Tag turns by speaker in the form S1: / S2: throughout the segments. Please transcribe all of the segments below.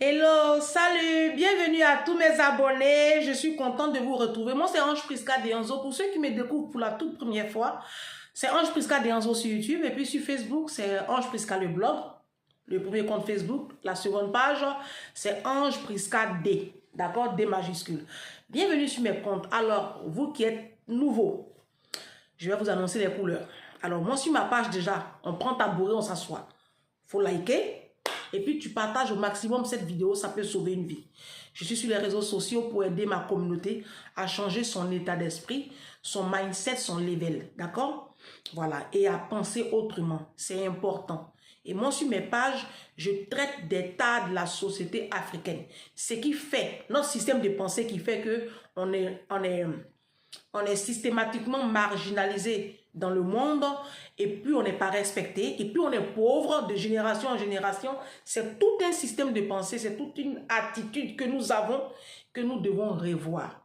S1: Hello, salut, bienvenue à tous mes abonnés. Je suis contente de vous retrouver. Moi, c'est Ange Prisca Deanzo. Pour ceux qui me découvrent pour la toute première fois, c'est Ange Prisca Deanzo sur YouTube. Et puis sur Facebook, c'est Ange Prisca le blog. Le premier compte Facebook. La seconde page, c'est Ange Prisca D. D'accord? D majuscule. Bienvenue sur mes comptes. Alors, vous qui êtes nouveaux, je vais vous annoncer les couleurs. Alors, moi, sur ma page déjà, on prend tabouret, on s'assoit. Faut liker. Et puis, tu partages au maximum cette vidéo, ça peut sauver une vie. Je suis sur les réseaux sociaux pour aider ma communauté à changer son état d'esprit, son mindset, son level. D'accord? Voilà. Et à penser autrement. C'est important. Et moi, sur mes pages, je traite des tas de la société africaine. Ce qui fait, notre système de pensée qui fait que on est systématiquement marginalisé dans le monde et puis on n'est pas respecté et puis on est pauvre de génération en génération. C'est tout un système de pensée, c'est toute une attitude que nous avons, que nous devons revoir.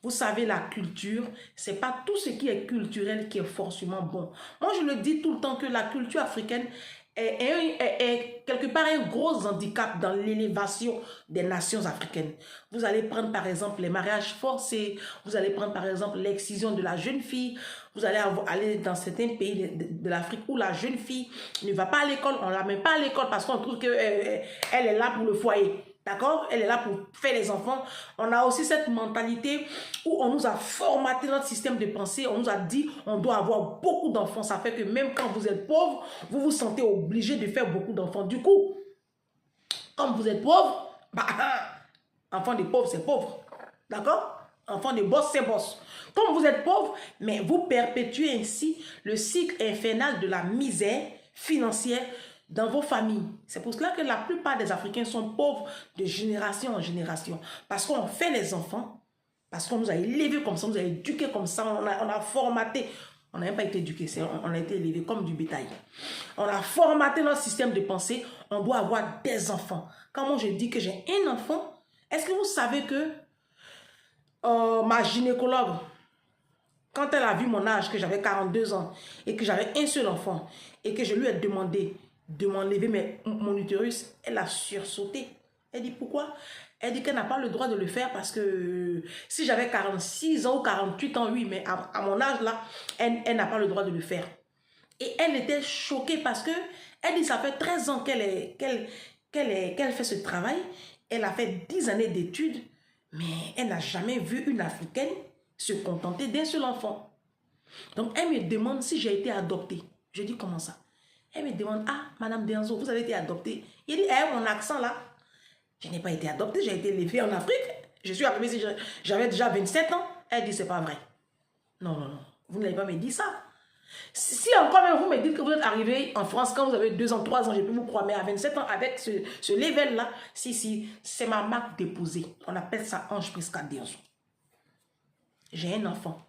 S1: Vous savez, la culture, c'est pas tout ce qui est culturel qui est forcément bon. Moi, je le dis tout le temps que la culture africaine est quelque part un gros handicap dans l'élévation des nations africaines. Vous allez prendre par exemple les mariages forcés, vous allez prendre par exemple l'excision de la jeune fille, vous allez aller dans certains pays de l'Afrique où la jeune fille ne va pas à l'école, on ne la met pas à l'école parce qu'on trouve qu'elle est là pour le foyer. D'accord? Elle est là pour faire les enfants. On a aussi cette mentalité où on nous a formaté notre système de pensée. On nous a dit on doit avoir beaucoup d'enfants. Ça fait que même quand vous êtes pauvre, vous vous sentez obligé de faire beaucoup d'enfants. Du coup, quand vous êtes pauvre, bah, enfant de pauvre, c'est pauvre. D'accord? Enfant de boss, c'est boss. Comme vous êtes pauvre, mais vous perpétuez ainsi le cycle infernal de la misère financière dans vos familles. C'est pour cela que la plupart des Africains sont pauvres de génération en génération. Parce qu'on fait les enfants, parce qu'on nous a élevés comme ça, on nous a éduqués comme ça, on a formaté. On n'a même pas été éduqués, on a été élevés comme du bétail. On a formaté notre système de pensée, on doit avoir des enfants. Quand moi je dis que j'ai un enfant, est-ce que vous savez que ma gynécologue, quand elle a vu mon âge, que j'avais 42 ans, et que j'avais un seul enfant, et que je lui ai demandé de m'enlever mon utérus, elle a sursauté. Elle dit pourquoi? Elle dit qu'elle n'a pas le droit de le faire parce que si j'avais 46 ans ou 48 ans, oui, mais à mon âge là, elle n'a pas le droit de le faire. Et elle était choquée parce que elle dit ça fait 13 ans qu'elle fait ce travail. Elle a fait 10 années d'études, mais elle n'a jamais vu une Africaine se contenter d'un seul enfant. Donc elle me demande si j'ai été adoptée. Je dis comment ça? Elle me demande, ah, Madame Deanzo, vous avez été adoptée. Il dit, mon accent là, je n'ai pas été adoptée, j'ai été élevée en Afrique. Je suis arrivée ici, j'avais déjà 27 ans. Elle dit, c'est pas vrai. Non, non, non, vous n'allez pas me dire ça. Si encore même vous me dites que vous êtes arrivé en France quand vous avez 2 ans, 3 ans, je peux vous croire, mais à 27 ans, avec ce level là, si, c'est ma marque déposée. On appelle ça Ange Prisca Deanzo. J'ai un enfant.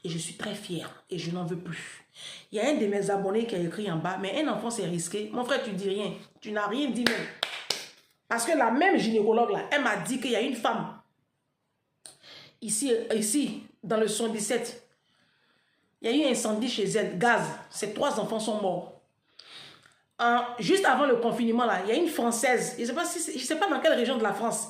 S1: Et je suis très fière et je n'en veux plus. Il y a un de mes abonnés qui a écrit en bas, mais un enfant c'est risqué. Mon frère, tu dis rien. Tu n'as rien dit même. Parce que la même gynécologue là, elle m'a dit qu'il y a une femme ici dans le 77. Il y a eu un incendie chez elle, gaz. Ses 3 enfants sont morts. Juste avant le confinement là, il y a une Française. Je ne sais pas dans quelle région de la France.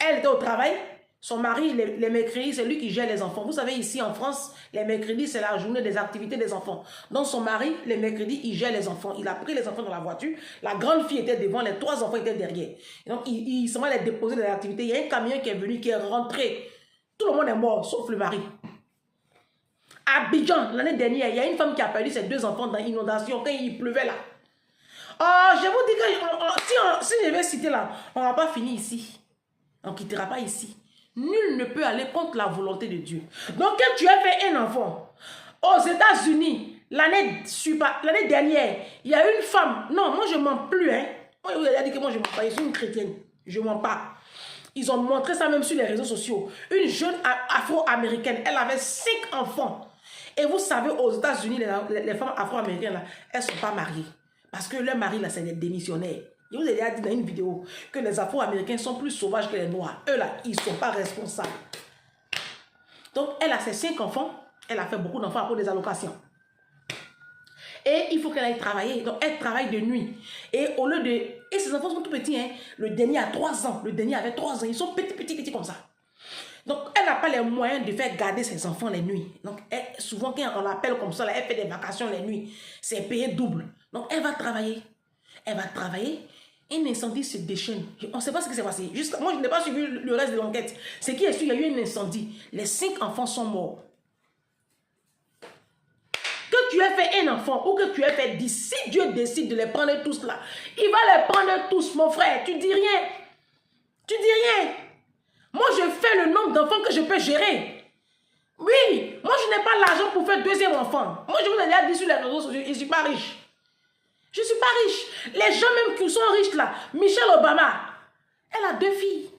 S1: Elle était au travail. Son mari, les mercredis, c'est lui qui gère les enfants. Vous savez, ici en France, les mercredis, c'est la journée des activités des enfants. Donc son mari, les mercredis, il gère les enfants. Il a pris les enfants dans la voiture. La grande fille était devant, les 3 enfants étaient derrière. Et donc, il s'en va les déposer dans les activités. Il y a un camion qui est venu, qui est rentré. Tout le monde est mort, sauf le mari. À Abidjan, l'année dernière, il y a une femme qui a perdu ses 2 enfants dans l'inondation quand il pleuvait là. Oh, je vous dis que si je vais citer là, on ne va pas finir ici. On ne quittera pas ici. Nul ne peut aller contre la volonté de Dieu. Donc, quand tu as fait un enfant aux États-Unis, l'année dernière, il y a une femme. Non, moi, je ne mens plus. Hein. Moi, je vous ai dit que moi, je ne mens pas. Je suis une chrétienne. Je ne mens pas. Ils ont montré ça même sur les réseaux sociaux. Une jeune afro-américaine, elle avait 5 enfants. Et vous savez, aux États-Unis, les femmes afro-américaines, elles ne sont pas mariées. Parce que leur mari, là, c'est des démissionnaires. Je vous ai déjà dit dans une vidéo que les Afro-Américains sont plus sauvages que les Noirs. Eux là, ils ne sont pas responsables. Donc, elle a ses 5 enfants. Elle a fait beaucoup d'enfants pour des allocations. Et il faut qu'elle aille travailler. Donc, elle travaille de nuit. Et au lieu de... Et ses enfants sont tout petits. Hein. Le dernier a 3 ans. Le dernier avait 3 ans. Ils sont petits comme ça. Donc, elle n'a pas les moyens de faire garder ses enfants les nuits. Donc, souvent, quand on l'appelle comme ça, là, elle fait des vacations les nuits. C'est payé double. Donc, elle va travailler. Elle va travailler. Un incendie se déchaîne. On ne sait pas ce qui s'est passé. Moi, je n'ai pas suivi le reste de l'enquête. Ce qui est sûr, il y a eu un incendie. Les 5 enfants sont morts. Que tu aies fait un enfant ou que tu aies fait 10, si Dieu décide de les prendre tous là, il va les prendre tous, mon frère. Tu dis rien. Tu dis rien. Moi, je fais le nombre d'enfants que je peux gérer. Oui, moi, je n'ai pas l'argent pour faire 2e enfant. Moi, je vous ai déjà dit sur les réseaux sociaux, je ne suis pas riche. Je ne suis pas riche. Les gens même qui sont riches là, Michelle Obama, elle a 2 filles.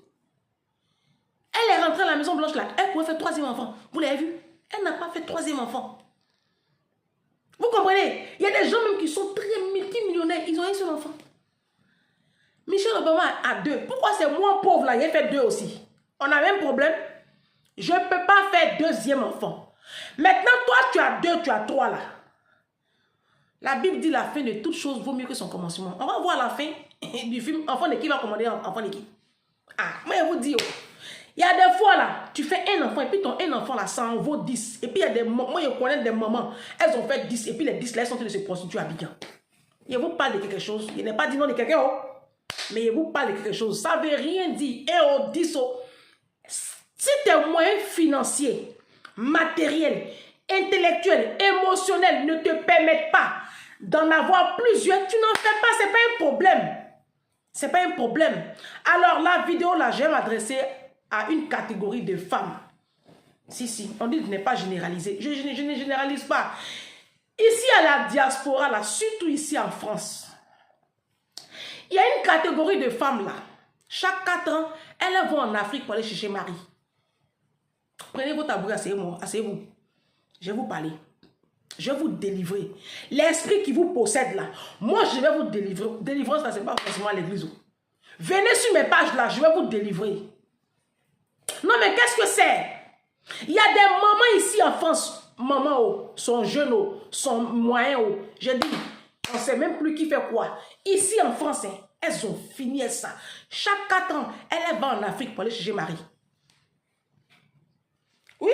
S1: Elle est rentrée à la Maison Blanche là, elle pouvait faire 3e enfant. Vous l'avez vu? Elle n'a pas fait 3e enfant. Vous comprenez? Il y a des gens même qui sont très multimillionnaires, ils ont un seul enfant. Michelle Obama a 2. Pourquoi c'est moi pauvre là, j'ai fait 2 aussi? On a même problème. Je ne peux pas faire 2e enfant. Maintenant, toi, tu as 2, tu as 3 là. La Bible dit la fin de toute chose vaut mieux que son commencement. On va voir la fin du film. Enfant de qui va commander enfant de qui? Ah, moi, je vous dis, il y a des fois là, tu fais un enfant et puis ton un enfant là, ça en vaut 10. Et puis il y a des moments, moi je connais des mamans, elles ont fait 10 et puis les 10 là, elles sont en train de se prostituer à Abidjan. Je vous parle de quelque chose. Je n'ai pas dit non de quelqu'un, oh. Mais je vous parle de quelque chose. Ça ne veut rien dire. Et au 10, oh. Si tes moyens financiers, matériels, intellectuels, émotionnels ne te permettent pas d'en avoir plusieurs, tu n'en fais pas, ce n'est pas un problème. Ce n'est pas un problème. Alors la vidéo là, je vais m'adresser à une catégorie de femmes. Si, on dit de ne pas généraliser. Je ne généralise pas. Ici à la diaspora, là, surtout ici en France, il y a une catégorie de femmes là. Chaque 4 ans, elles vont en Afrique pour aller chercher mari. Prenez vos tabourets, asseyez-vous. Je vais vous parler. Je vais vous délivrer. L'esprit qui vous possède là, moi je vais vous délivrer. Délivrance là, ce n'est pas forcément à l'église. Venez sur mes pages là, je vais vous délivrer. Non mais qu'est-ce que c'est? Il y a des mamans ici en France, maman sont jeunes, sont moyens. Je dis, on ne sait même plus qui fait quoi. Ici en France, elles ont fini ça. Chaque 4 ans, elles vont en Afrique pour aller chercher mari. Oui.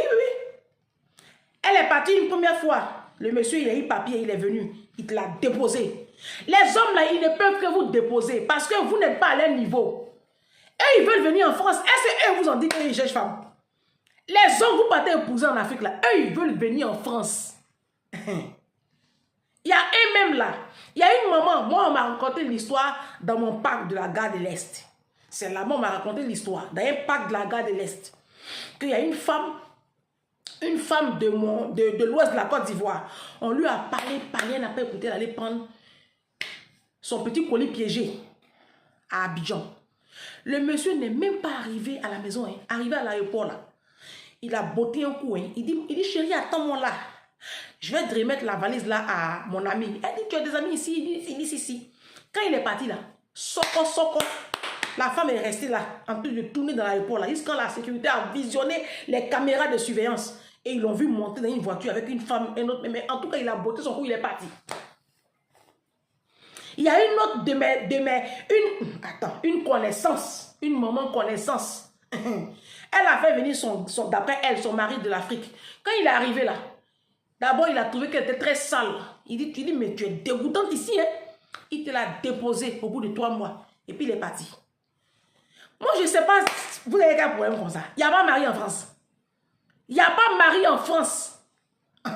S1: Elle est partie une première fois. Le monsieur, il a eu papier, il est venu. Il te l'a déposé. Les hommes là, ils ne peuvent que vous déposer parce que vous n'êtes pas à leur niveau. Et ils veulent venir en France. Est-ce qu'eux vous ont dit qu'ils cherchent femme? Les hommes, vous partez épouser en Afrique là. Eux, ils veulent venir en France. Il y a un même là. Il y a une maman. Moi, on m'a raconté l'histoire dans mon parc de la gare de l'Est. C'est là-bas, on m'a raconté l'histoire. Dans un parc de la gare de l'Est. Qu'il y a une femme de l'ouest de la Côte d'Ivoire. On lui a parlé, elle n'a pas écouté, elle allait prendre son petit colis piégé à Abidjan. Le monsieur n'est même pas arrivé à la maison, arrivé à l'aéroport là. Il a botté un coup, il dit chérie, attends-moi là. Je vais te remettre la valise là à mon ami. Elle dit, tu as des amis ici? Il dit, si. Quand il est parti là, soko. La femme est restée là, en train de tourner dans l'aéroport là, jusqu'à la sécurité a visionné les caméras de surveillance. Et ils l'ont vu monter dans une voiture avec une femme, un autre. Mais en tout cas, il a botté son cou, il est parti. Il y a une autre une connaissance, une maman connaissance. Elle a fait venir d'après elle, son mari de l'Afrique. Quand il est arrivé là, d'abord, il a trouvé qu'elle était très sale. Il dit, mais tu es dégoûtante ici, hein? Il te l'a déposé au bout de 3 mois. Et puis, il est parti. Moi, je ne sais pas, vous avez quel problème comme ça? Il n'y a pas mari en France. Il n'y a pas mari en France.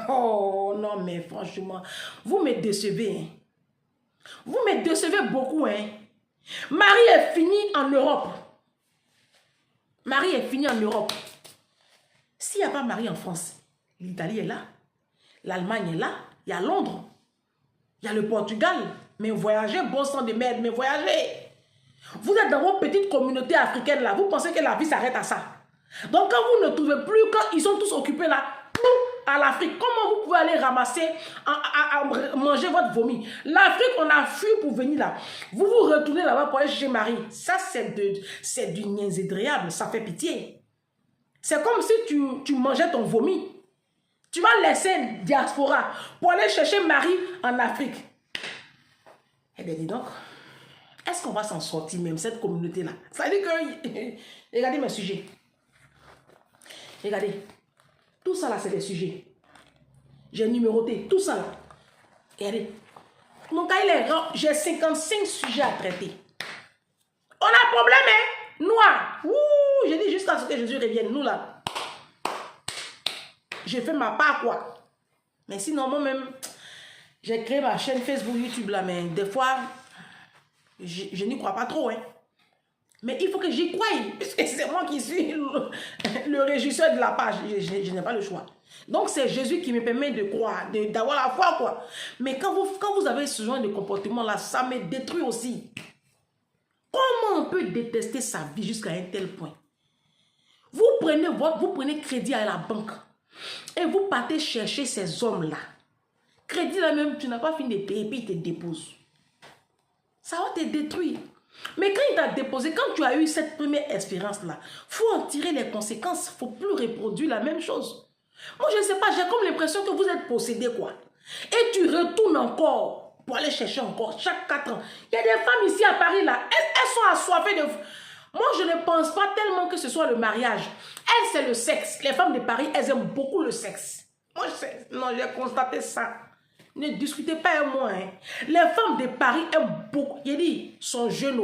S1: Oh, non, mais franchement, vous me décevez, hein? Vous me décevez beaucoup, hein? Marie est fini en Europe. Marie est fini en Europe. S'il n'y a pas Marie en France, l'Italie est là. L'Allemagne est là. Il y a Londres. Il y a le Portugal. Mais voyagez, bon sang de merde, mais voyagez. Vous êtes dans vos petites communautés africaines là. Vous pensez que la vie s'arrête à ça. Donc quand vous ne trouvez plus, quand ils sont tous occupés là, à l'Afrique, comment vous pouvez aller ramasser, à manger votre vomi? L'Afrique, on a fui pour venir là. Vous vous retournez là-bas pour aller chez Marie. Ça, c'est du niaisé dréable. Ça fait pitié. C'est comme si tu mangeais ton vomi. Tu vas laisser diaspora pour aller chercher Marie en Afrique. Eh bien, dis donc, est-ce qu'on va s'en sortir même, cette communauté-là? Ça veut dire que... Regardez mes sujets. Regardez. Tout ça là, c'est des sujets. J'ai numéroté tout ça là. Regardez. Mon cas, il est grand. J'ai 55 sujets à traiter. On a problème, hein? Noir. Ouh, j'ai dit jusqu'à ce que Jésus revienne. Nous là. J'ai fait ma part, quoi. Mais sinon, moi-même, j'ai créé ma chaîne Facebook, YouTube là. Mais des fois, je n'y crois pas trop, hein. Mais il faut que j'y croie. Parce que c'est moi qui suis le régisseur de la page. Je n'ai pas le choix. Donc, c'est Jésus qui me permet de croire, d'avoir la foi, quoi. Mais quand vous avez ce genre de comportement-là, ça me détruit aussi. Comment on peut détester sa vie jusqu'à un tel point? Vous prenez crédit à la banque et vous partez chercher ces hommes-là. Crédit là même, tu n'as pas fini de payer, puis ils te déposent. Ça va te détruire. Mais quand il t'a déposé, quand tu as eu cette première expérience-là, il faut en tirer les conséquences. Il ne faut plus reproduire la même chose. Moi, je ne sais pas, j'ai comme l'impression que vous êtes possédé, quoi. Et tu retournes encore pour aller chercher encore chaque 4 ans. Il y a des femmes ici à Paris, là, elles sont assoiffées de... Moi, je ne pense pas tellement que ce soit le mariage. Elles, c'est le sexe. Les femmes de Paris, elles aiment beaucoup le sexe. Moi, non, j'ai constaté ça. Ne discutez pas avec moi. Hein. Les femmes de Paris aiment beaucoup. Il dit, sont jeunes,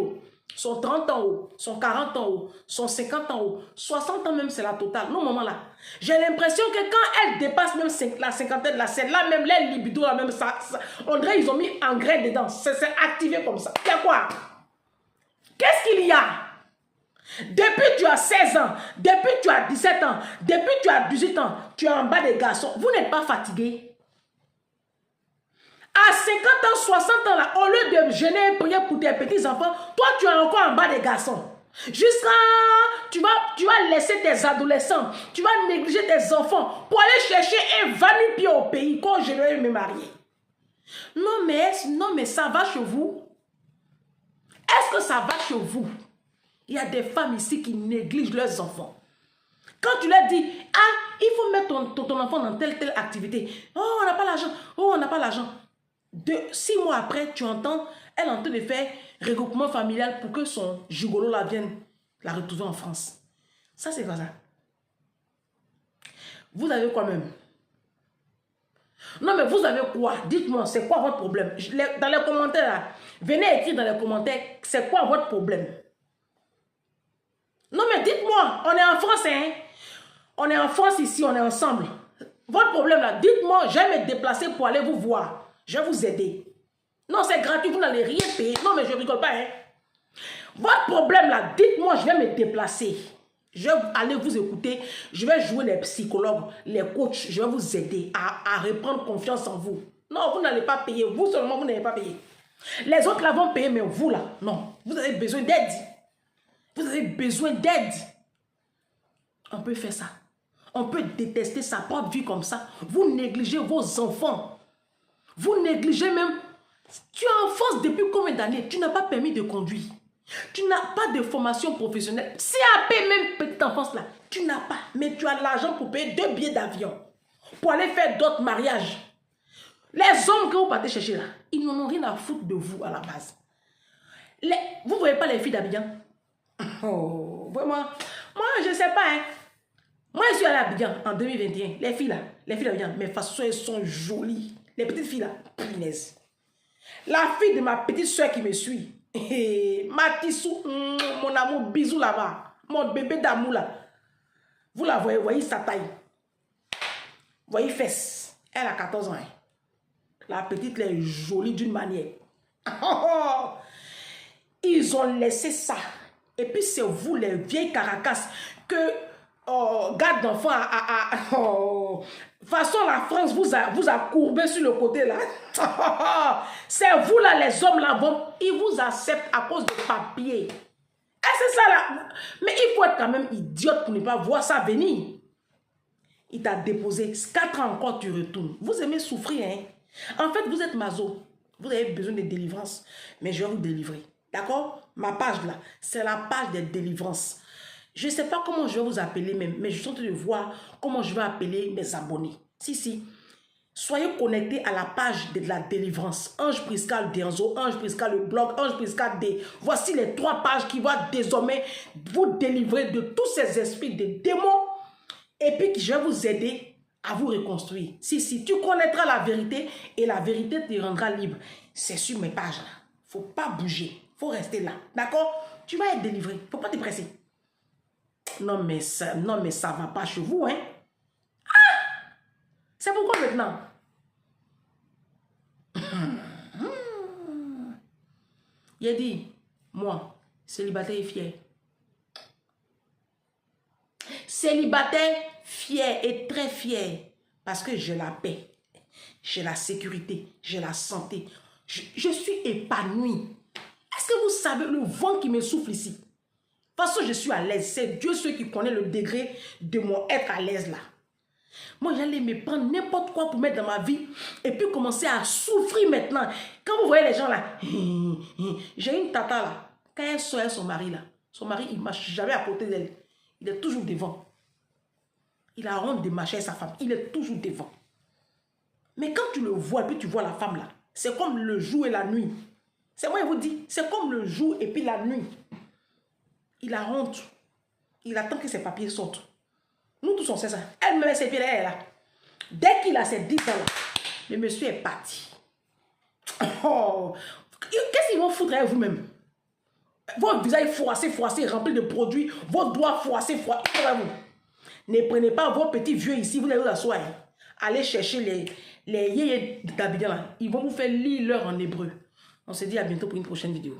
S1: sont 30 ans haut, sont 40 ans haut, sont 50 ans haut, 60 ans même, c'est la totale. Non, maman là. J'ai l'impression que quand elles dépassent même la cinquantaine, là, c'est là même, les libido, là même, ça, on dirait ils ont mis engrais dedans. C'est activé comme ça. Il y a quoi? Qu'est-ce qu'il y a? Depuis tu as 16 ans, depuis tu as 17 ans, depuis tu as 18 ans, tu es en bas des garçons. Vous n'êtes pas fatigué? À 50 ans, 60 ans, là, au lieu de jeûner et prier pour tes petits-enfants, toi, tu es encore en bas des garçons. Jusqu'à... Tu vas laisser tes adolescents, tu vas négliger tes enfants pour aller chercher un vanu-pied au pays quand je vais me marier. Non, mais ça va chez vous? Est-ce que ça va chez vous? Il y a des femmes ici qui négligent leurs enfants. Quand tu leur dis, ah, il faut mettre ton enfant dans telle activité. Oh, on n'a pas l'argent. Oh, on n'a pas l'argent. 6 mois après, tu entends, elle est en train de faire regroupement familial pour que son gigolo là vienne la retrouver en France. Ça, c'est quoi ça? Vous avez quoi même? Non, mais vous avez quoi? Dites-moi, c'est quoi votre problème? Dans les commentaires, là, venez écrire dans les commentaires, c'est quoi votre problème? Non, mais dites-moi, on est en France, hein? On est en France ici, on est ensemble. Votre problème là, dites-moi, je vais me déplacer pour aller vous voir. Je vais vous aider. Non, c'est gratuit, vous n'allez rien payer. Non, mais je ne rigole pas, hein. Votre problème là, dites-moi, je vais me déplacer. Je vais aller vous écouter. Je vais jouer les psychologues, les coachs. Je vais vous aider à reprendre confiance en vous. Non, vous n'allez pas payer. Vous seulement, vous n'allez pas payer. Les autres là vont payer, mais vous là, non. Vous avez besoin d'aide. Vous avez besoin d'aide. On peut faire ça. On peut détester sa propre vie comme ça. Vous négligez vos enfants. Vous négligez même. Tu es en France depuis combien d'années? Tu n'as pas permis de conduire. Tu n'as pas de formation professionnelle. CAP même petite enfance là. Tu n'as pas. Mais tu as de l'argent pour payer 2 billets d'avion. Pour aller faire d'autres mariages. Les hommes que vous partez chercher là, ils n'en ont rien à foutre de vous à la base. Vous ne voyez pas les filles d'Abidjan? Oh, vraiment. Moi, je ne sais pas. Hein. Moi, je suis allée à Abidjan en 2021. Les filles là, les filles d'Abidjan, mes façons, elles sont jolies. Les petites filles là, punaise. La fille de ma petite soeur qui me suit. Matissou, mon amour, bisous là-bas. Mon bébé d'amour là. Vous la voyez sa taille. Vous voyez fesses. Elle a 14 ans. Hein. La petite elle est jolie d'une manière. Ils ont laissé ça. Et puis c'est vous les vieilles caracas que garde d'enfants de toute façon, la France vous a courbé sur le côté là. C'est vous là, les hommes là, ils vous acceptent à cause de papier. Et c'est ça là. Mais il faut être quand même idiote pour ne pas voir ça venir. Il t'a déposé 4 ans encore, tu retournes. Vous aimez souffrir, hein? En fait, vous êtes maso. Vous avez besoin de délivrance. Mais je vais vous délivrer. D'accord? Ma page là, c'est la page des délivrances. Je ne sais pas comment je vais vous appeler même, mais je suis en train de voir comment je vais appeler mes abonnés. Si. Soyez connectés à la page de la délivrance. Ange Prisca Dianzo, Ange Prisca le blog, Ange Prisca D. Voici les 3 pages qui vont désormais vous délivrer de tous ces esprits de démons. Et puis je vais vous aider à vous reconstruire. Si tu connaîtras la vérité et la vérité te rendra libre. C'est sur mes pages là. Faut pas bouger. Faut rester là. D'accord? Tu vas être délivré. Faut pas te presser. Non mais ça va pas chez vous, hein? Ah! C'est pourquoi maintenant? Il a dit, moi, célibataire et fier. Célibataire, fier et très fier. Parce que j'ai la paix, j'ai la sécurité, j'ai la santé. Je suis épanouie. Est-ce que vous savez le vent qui me souffle ici? Parce que je suis à l'aise. C'est Dieu seul qui connaît le degré de mon être à l'aise là. Moi, j'allais me prendre n'importe quoi pour mettre dans ma vie et puis commencer à souffrir maintenant. Quand vous voyez les gens là, j'ai une tata là. Quand elle sort son mari là, son mari, il ne marche jamais à côté d'elle. Il est toujours devant. Il a honte de marcher avec sa femme. Il est toujours devant. Mais quand tu le vois et puis tu vois la femme là, c'est comme le jour et la nuit. C'est moi, je vous dis, c'est comme le jour et puis la nuit. Il a honte. Il attend que ses papiers sortent. Nous tous on sait ça. Elle me met ses pieds là. Dès qu'il a ses 10 ans là, le monsieur est parti. Oh. Qu'est-ce qu'ils vont foutre avec vous-même? Votre visage froissé, rempli de produits. Votre doigt froissé. Ne prenez pas vos petits vieux ici, vous allez vous asseoir. Allez chercher les yéyés d'Abidjan là. Ils vont vous faire lire l'heure en hébreu. On se dit à bientôt pour une prochaine vidéo.